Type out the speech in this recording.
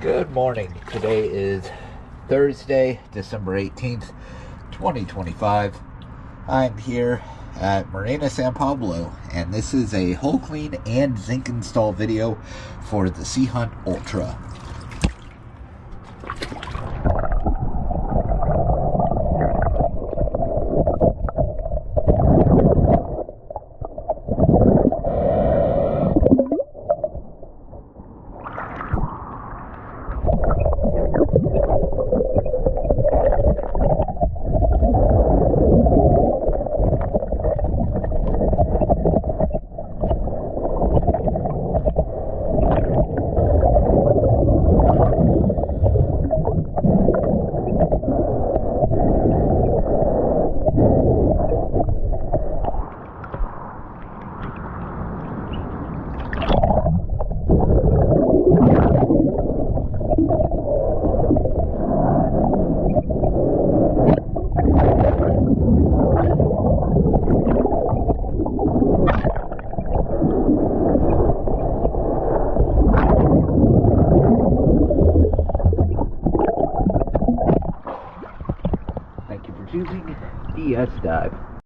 Good morning. Today is Thursday, December 18th, 2025. I'm here at Marina San Pablo, and this is a hull clean and zinc install video for the Sea Hunt Ultra. Thank you for choosing DS Dive.